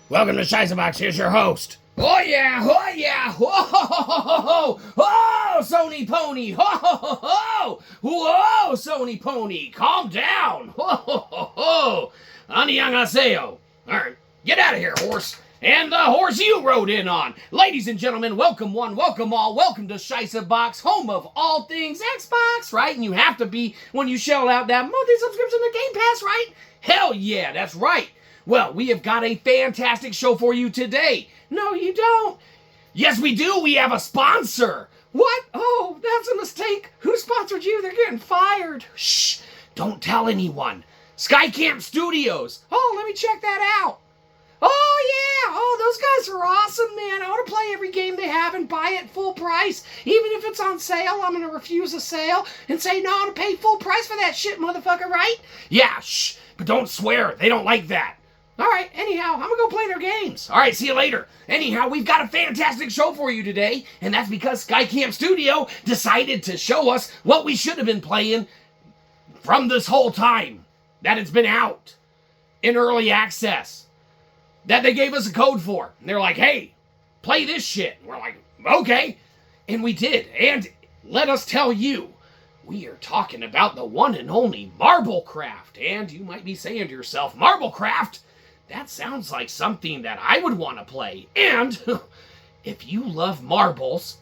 Welcome to Shyzabox. Here's your host. Oh yeah, oh yeah, ho ho ho ho ho ho, Sony Pony, ho ho ho ho, whoa, Sony Pony, calm down, ho ho ho ho, annyeonghaseyo. Alright, get out of here, horse. And the horse you rode in on. Ladies and gentlemen, welcome one, welcome all, welcome to Shyzabox, home of all things Xbox, right? And you have to be when you shell out that monthly subscription to Game Pass, right? Hell yeah, that's right. Well, we have got a fantastic show for you today. No, you don't. Yes, we do. We have a sponsor. What? Oh, that's a mistake. Who sponsored you? They're getting fired. Shh. Don't tell anyone. Skycamp Studios. Oh, let me check that out. Oh, yeah. Oh, those guys are awesome, man. I want to play every game they have and buy it full price. Even if it's on sale, I'm going to refuse a sale and say, no, I'm going to pay full price for that shit, motherfucker, right? Yeah, shh. But don't swear. They don't like that. All right, anyhow, I'm going to go play their games. All right, see you later. Anyhow, we've got a fantastic show for you today, and that's because Skycamp Studio decided to show us what we should have been playing from this whole time that it's been out in early access, that they gave us a code for. And they're like, hey, play this shit. And we're like, okay. And we did. And let us tell you, we are talking about the one and only MARBLECRAFT. And you might be saying to yourself, MARBLECRAFT? That sounds like something that I would want to play. And if you love marbles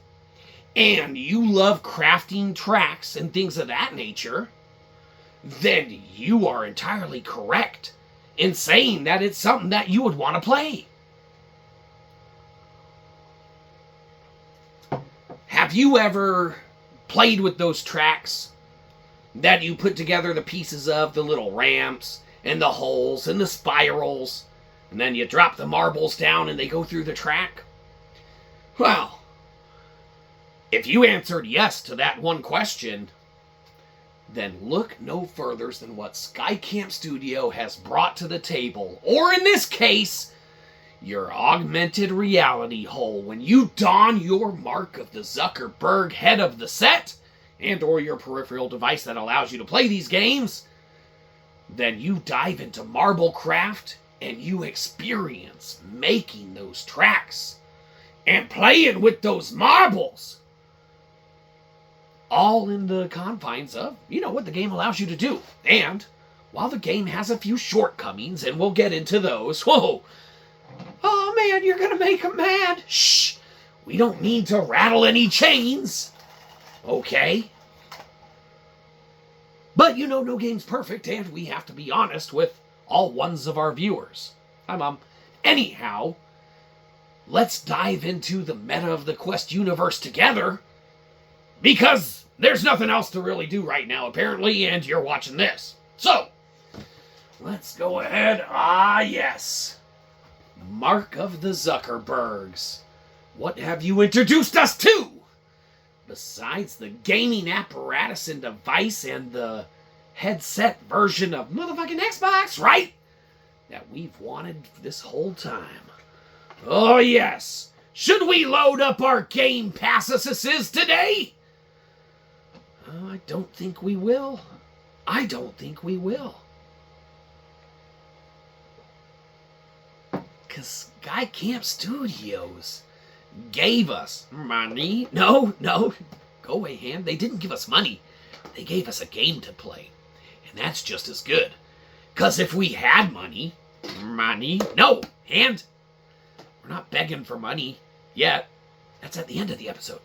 and you love crafting tracks and things of that nature, then you are entirely correct in saying that it's something that you would want to play. Have you ever played with those tracks that you put together the pieces of, the little ramps and the holes and the spirals, and then you drop the marbles down and they go through the track? Well, if you answered yes to that one question, then look no further than what Skycamp Studio has brought to the table, or in this case, your augmented reality hole. When you don your mark of the Zuckerberg head of the set, and or your peripheral device that allows you to play these games, then you dive into MARBLECRAFT and you experience making those tracks and playing with those marbles. All in the confines of, what the game allows you to do. And while the game has a few shortcomings, and we'll get into those, whoa, oh man, you're gonna make them mad. Shh, we don't need to rattle any chains, okay? But no game's perfect, and we have to be honest with all ones of our viewers. Hi, Mom. Anyhow, let's dive into the meta of the Quest universe together, because there's nothing else to really do right now, apparently, and you're watching this. So, let's go ahead. Ah, yes. Mark of the Zuckerbergs. What have you introduced us to? Besides the gaming apparatus and device and the headset version of motherfucking Xbox, right? That we've wanted this whole time. Oh, yes. Should we load up our Game Passes today? I don't think we will. I don't think we will. Because Skycamp Studios gave us money. No, go away, hand. They didn't give us money. They gave us a game to play. And that's just as good. Because if we had money, no, hand. We're not begging for money yet. That's at the end of the episode.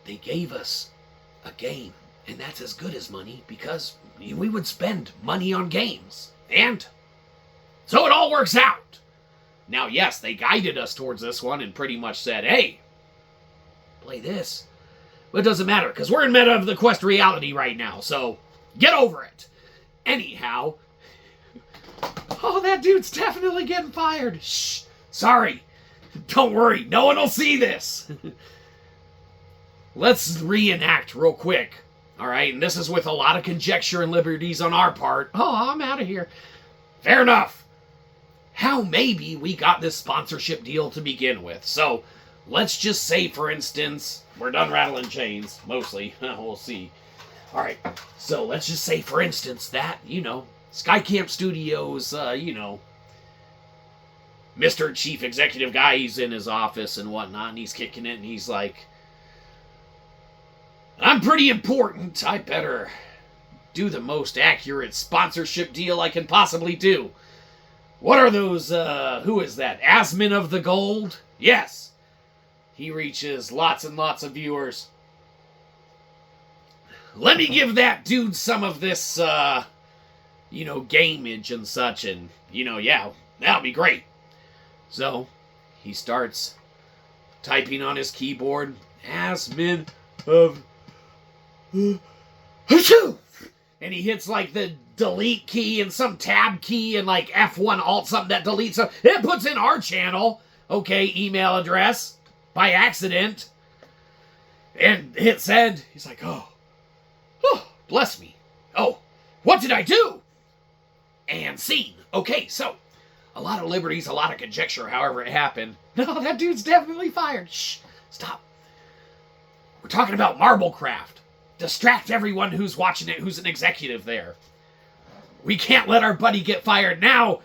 They gave us a game, and that's as good as money, because we would spend money on games. And so it all works out. Now, yes, they guided us towards this one and pretty much said, hey, play this. But it doesn't matter, because we're in meta of the Quest reality right now, so get over it. Anyhow, oh, that dude's definitely getting fired. Shh, sorry. Don't worry, no one will see this. Let's reenact real quick. All right, and this is with a lot of conjecture and liberties on our part. Oh, I'm out of here. Fair enough. How maybe we got this sponsorship deal to begin with. So let's just say, for instance, we're done rattling chains, mostly. We'll see. All right, so let's just say, for instance, that, Skycamp Studios, Mr. Chief Executive guy, he's in his office and whatnot, and he's kicking it, and he's like, I'm pretty important. I better do the most accurate sponsorship deal I can possibly do. What are those, who is that? Asmin of the Gold? Yes. He reaches lots and lots of viewers. Let me give that dude some of this, gameage and such, and, yeah, that'll be great. So, he starts typing on his keyboard, Asmin of... and he hits like the delete key and some tab key and like F1 alt something that deletes them. It puts in our channel, okay, email address by accident, and hit send. He's like, oh, bless me. Oh, what did I do? And scene. Okay, so a lot of liberties, a lot of conjecture, however it happened. No, that dude's definitely fired. Shh, stop. We're talking about MARBLECRAFT. Distract everyone who's watching it, who's an executive there. We can't let our buddy get fired now.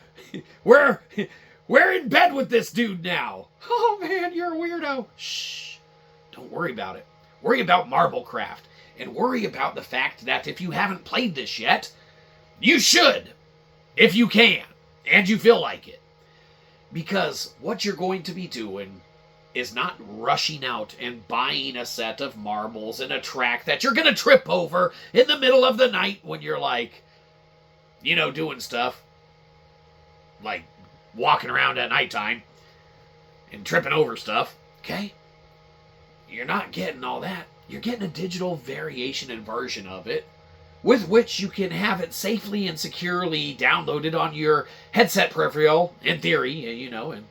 We're in bed with this dude now. Oh man, you're a weirdo. Shh. Don't worry about it. Worry about MARBLECRAFT. And worry about the fact that if you haven't played this yet, you should. If you can. And you feel like it. Because what you're going to be doing is not rushing out and buying a set of marbles and a track that you're going to trip over in the middle of the night when you're like, doing stuff. Like walking around at nighttime and tripping over stuff. Okay? You're not getting all that. You're getting a digital variation and version of it with which you can have it safely and securely downloaded on your headset peripheral, in theory, and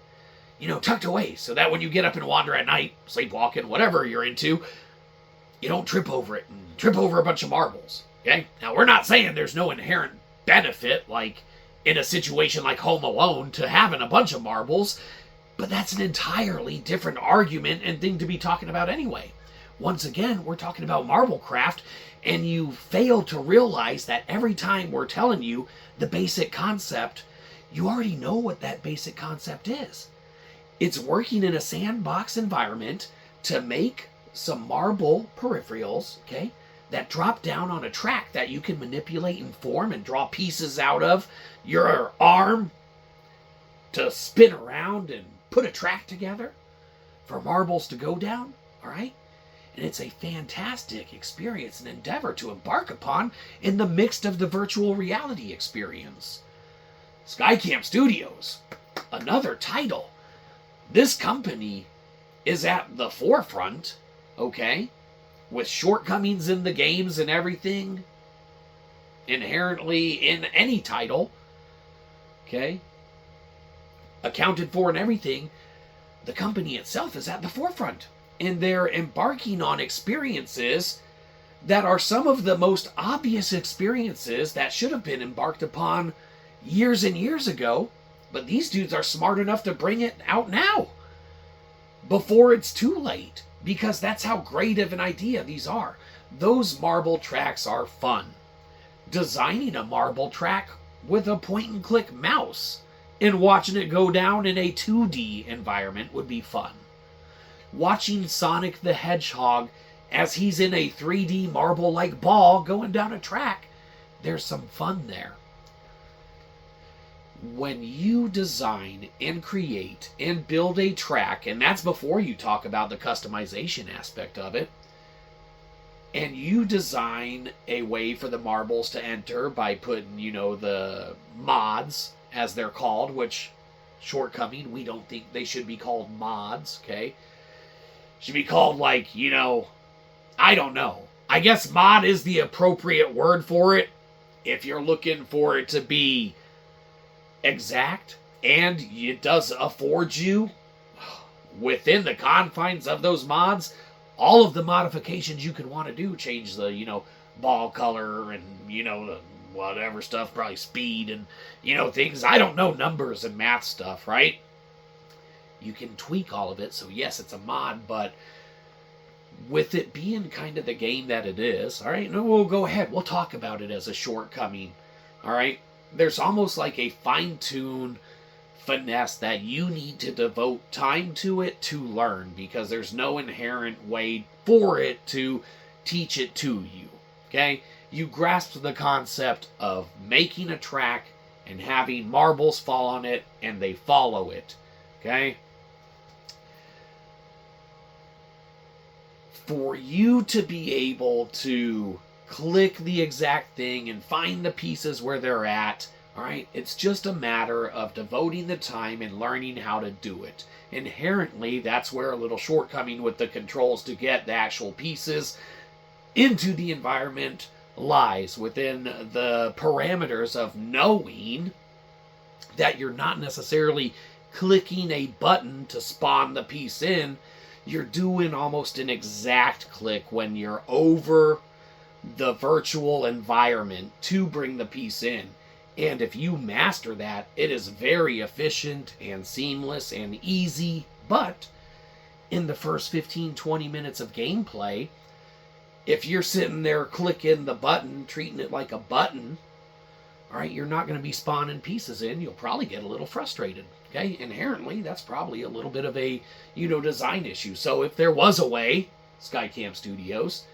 tucked away so that when you get up and wander at night, sleepwalking, whatever you're into, you don't trip over it and trip over a bunch of marbles, okay? Now, we're not saying there's no inherent benefit, like in a situation like Home Alone, to having a bunch of marbles, but that's an entirely different argument and thing to be talking about anyway. Once again, we're talking about MARBLECRAFT, and you fail to realize that every time we're telling you the basic concept, you already know what that basic concept is. It's working in a sandbox environment to make some marble peripherals, okay, that drop down on a track that you can manipulate and form and draw pieces out of your arm to spin around and put a track together for marbles to go down, all right? And it's a fantastic experience and endeavor to embark upon in the midst of the virtual reality experience. Skycamp Studios, another title. This company is at the forefront, okay, with shortcomings in the games and everything, inherently in any title, okay, accounted for and everything. The company itself is at the forefront, and they're embarking on experiences that are some of the most obvious experiences that should have been embarked upon years and years ago. But these dudes are smart enough to bring it out now, before it's too late, because that's how great of an idea these are. Those marble tracks are fun. Designing a marble track with a point-and-click mouse and watching it go down in a 2D environment would be fun. Watching Sonic the Hedgehog as he's in a 3D marble-like ball going down a track, there's some fun there. When you design and create and build a track, and that's before you talk about the customization aspect of it, and you design a way for the marbles to enter by putting, the mods, as they're called, which, shortcoming, we don't think they should be called mods, okay? Should be called, I don't know. I guess mod is the appropriate word for it if you're looking for it to be exact, and it does afford you, within the confines of those mods, all of the modifications you could want to do. Change the, ball color and, the whatever stuff, probably speed and, things. I don't know numbers and math stuff, right? You can tweak all of it, so yes, it's a mod, but with it being kind of the game that it is, all right, no, we'll go ahead. We'll talk about it as a shortcoming, all right? There's almost like a fine-tuned finesse that you need to devote time to it to learn, because there's no inherent way for it to teach it to you. Okay? You grasp the concept of making a track and having marbles fall on it, and they follow it. Okay? For you to be able to click the exact thing and find the pieces where they're at, all right, it's just a matter of devoting the time and learning how to do it. Inherently, that's where a little shortcoming with the controls to get the actual pieces into the environment lies, within the parameters of knowing that you're not necessarily clicking a button to spawn the piece in. You're doing almost an exact click when you're over the virtual environment to bring the piece in. And if you master that, it is very efficient and seamless and easy. But in the first 15-20 minutes of gameplay, if you're sitting there clicking the button, treating it like a button, all right, you're not going to be spawning pieces in. You'll probably get a little frustrated. Okay, inherently, that's probably a little bit of a, design issue. So if there was a way, Skycam Studios,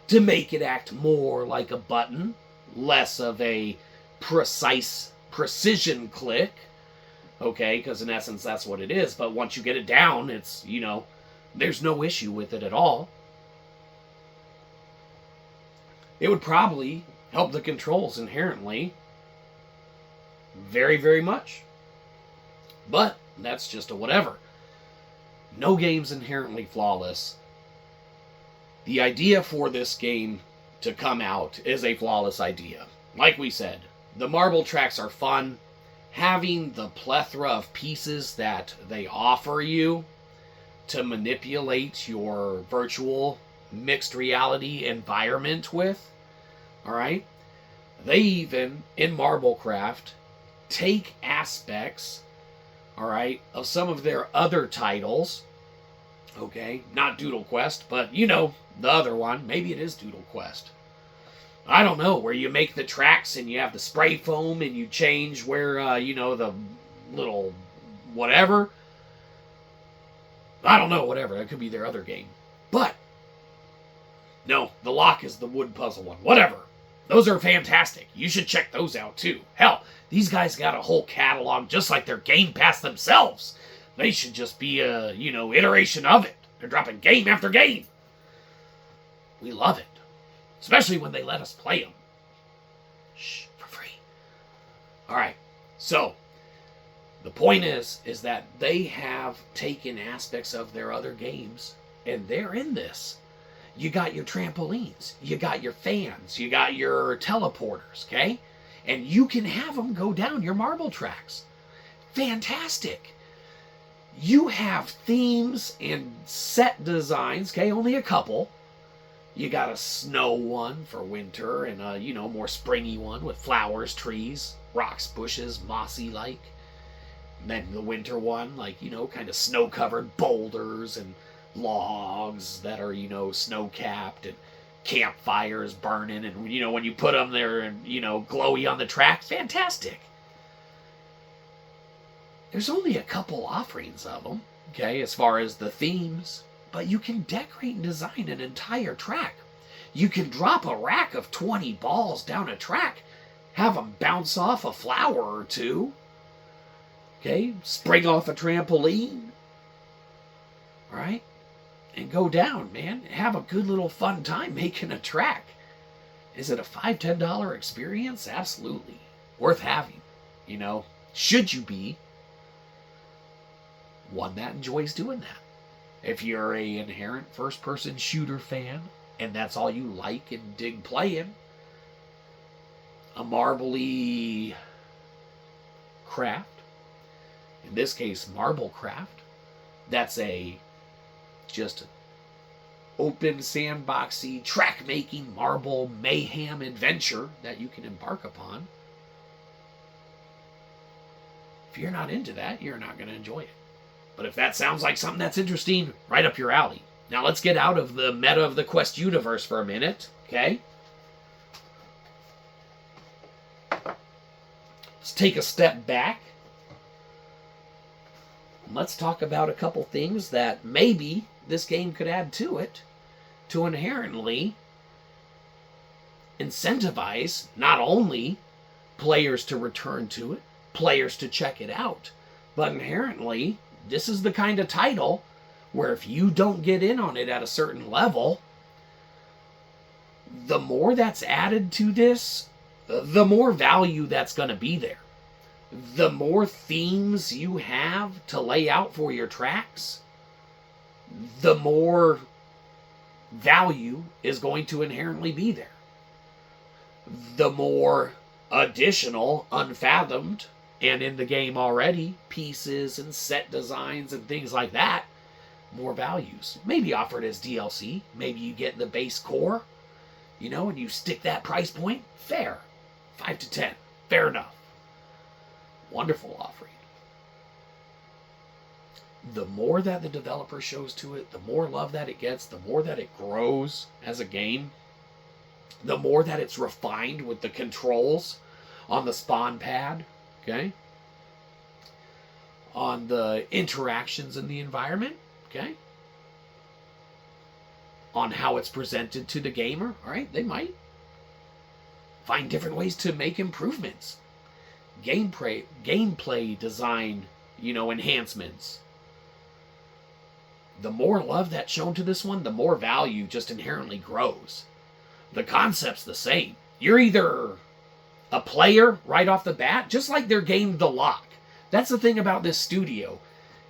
to make it act more like a button, less of a precision click, okay, because in essence that's what it is, but once you get it down, it's, there's no issue with it at all. It would probably help the controls inherently very, very much. But that's just a whatever. No game's inherently flawless. The idea for this game to come out is a flawless idea. Like we said, the marble tracks are fun. Having the plethora of pieces that they offer you to manipulate your virtual mixed reality environment with, all right? They even, in MARBLECRAFT, take aspects, all right, of some of their other titles, okay? Not Doodle Quest, but, the other one. Maybe it is Doodle Quest. I don't know, where you make the tracks and you have the spray foam and you change where, the little whatever. I don't know, whatever. That could be their other game. But, no, the lock is the wood puzzle one. Whatever. Those are fantastic. You should check those out, too. Hell, these guys got a whole catalog just like their Game Pass themselves. They should just be a, iteration of it. They're dropping game after game. We love it. Especially when they let us play them. Shh, for free. Alright, so, the point is that they have taken aspects of their other games, and they're in this. You got your trampolines, you got your fans, you got your teleporters, okay? And you can have them go down your marble tracks. Fantastic. You have themes and set designs, okay? Only a couple. You got a snow one for winter and a, more springy one with flowers, trees, rocks, bushes, mossy-like. And then the winter one, like, kind of snow-covered boulders and logs that are, snow-capped and campfires burning. And, when you put them there and, glowy on the track, fantastic. There's only a couple offerings of them, okay, as far as the themes. But you can decorate and design an entire track. You can drop a rack of 20 balls down a track, have them bounce off a flower or two, okay, spring off a trampoline, all right, and go down, man. Have a good little fun time making a track. Is it a $5, $10 experience? Absolutely. Worth having, should you be one that enjoys doing that. If you're a inherent first-person shooter fan, and that's all you like and dig playing, a marbly craft, in this case, MARBLECRAFT, that's a just open, sandboxy, track-making, marble mayhem adventure that you can embark upon. If you're not into that, you're not going to enjoy it. But if that sounds like something that's interesting, right up your alley. Now let's get out of the meta of the Quest universe for a minute, okay? Let's take a step back let's talk about a couple things that maybe this game could add to it to inherently incentivize not only players to return to it, players to check it out, but inherently, this is the kind of title where if you don't get in on it at a certain level, the more that's added to this, the more value that's going to be there. The more themes you have to lay out for your tracks, the more value is going to inherently be there. The more additional, unfathomed, and in the game already, pieces and set designs and things like that, more values. Maybe offered as DLC. Maybe you get the base core, and you stick that price point. Fair. 5 to 10. Fair enough. Wonderful offering. The more that the developer shows to it, the more love that it gets, the more that it grows as a game, the more that it's refined with the controls on the spawn pad, okay? On the interactions in the environment, okay? On how it's presented to the gamer, all right? They might find different ways to make improvements. Gameplay design, enhancements. The more love that's shown to this one, the more value just inherently grows. The concept's the same. You're either a player right off the bat, just like their game The Lock. That's the thing about this studio.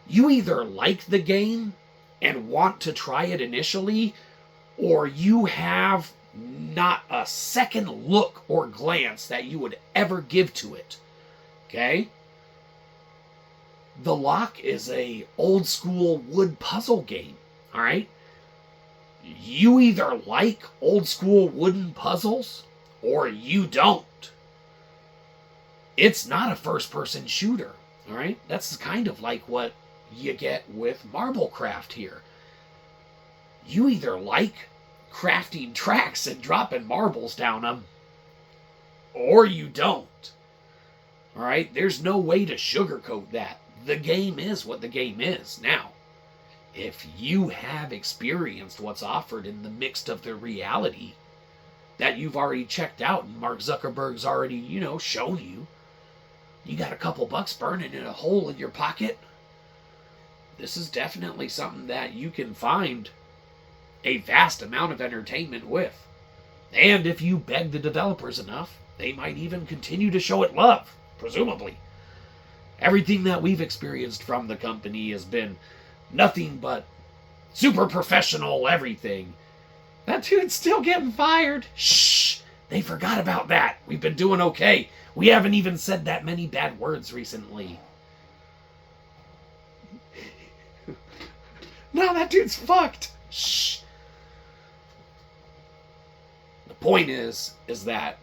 You either like the game and want to try it initially, or you have not a second look or glance that you would ever give to it. Okay? The Lock is a old school wood puzzle game. All right? You either like old school wooden puzzles or you don't. It's not a first person shooter. All right? That's kind of like what you get with MARBLECRAFT here. You either like crafting tracks and dropping marbles down them, or you don't. All right? There's no way to sugarcoat that. The game is what the game is. Now, if you have experienced what's offered in the midst of the reality that you've already checked out and Mark Zuckerberg's already, shown you, you got a couple bucks burning in a hole in your pocket, this is definitely something that you can find a vast amount of entertainment with. And if you beg the developers enough, they might even continue to show it love, presumably. Everything that we've experienced from the company has been nothing but super professional everything. That dude's still getting fired. Shh! They forgot about that. We've been doing okay. We haven't even said that many bad words recently. No, that dude's fucked. Shh! The point is that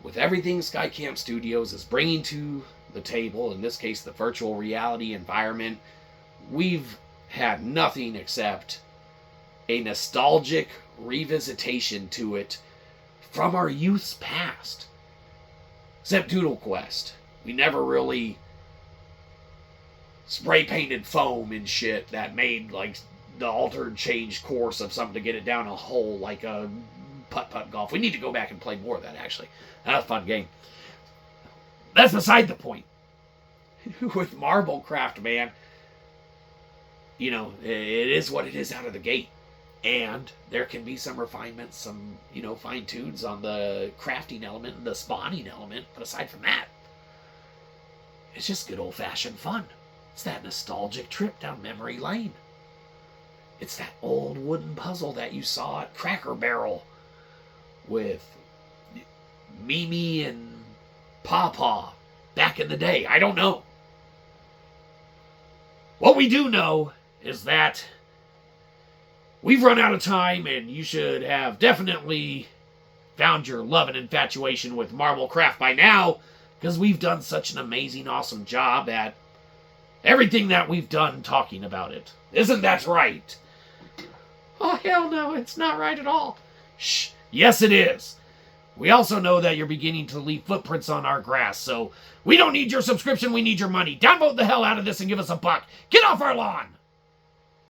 with everything Skycamp Studios is bringing to the table, in this case the virtual reality environment, we've had nothing except a nostalgic revisitation to it from our youth's past. Except Doodle Quest. We never really spray painted foam and shit that made like the altered change course of something to get it down a hole like a putt-putt golf. We need to go back and play more of that, actually. That's a fun game. That's beside the point. With MARBLECRAFT, man, it is what it is out of the gate. And there can be some refinements, some, fine-tunes on the crafting element and the spawning element. But aside from that, it's just good old-fashioned fun. It's that nostalgic trip down memory lane. It's that old wooden puzzle that you saw at Cracker Barrel with Mimi and Pawpaw back in the day. I don't know. What we do know is that we've run out of time, and you should have definitely found your love and infatuation with MARBLECRAFT by now, because we've done such an amazing, awesome job at everything that we've done talking about it. Isn't that right? Oh, hell no, it's not right at all. Shh. Yes, it is. We also know that you're beginning to leave footprints on our grass, so we don't need your subscription, we need your money. Downvote the hell out of this and give us a buck. Get off our lawn!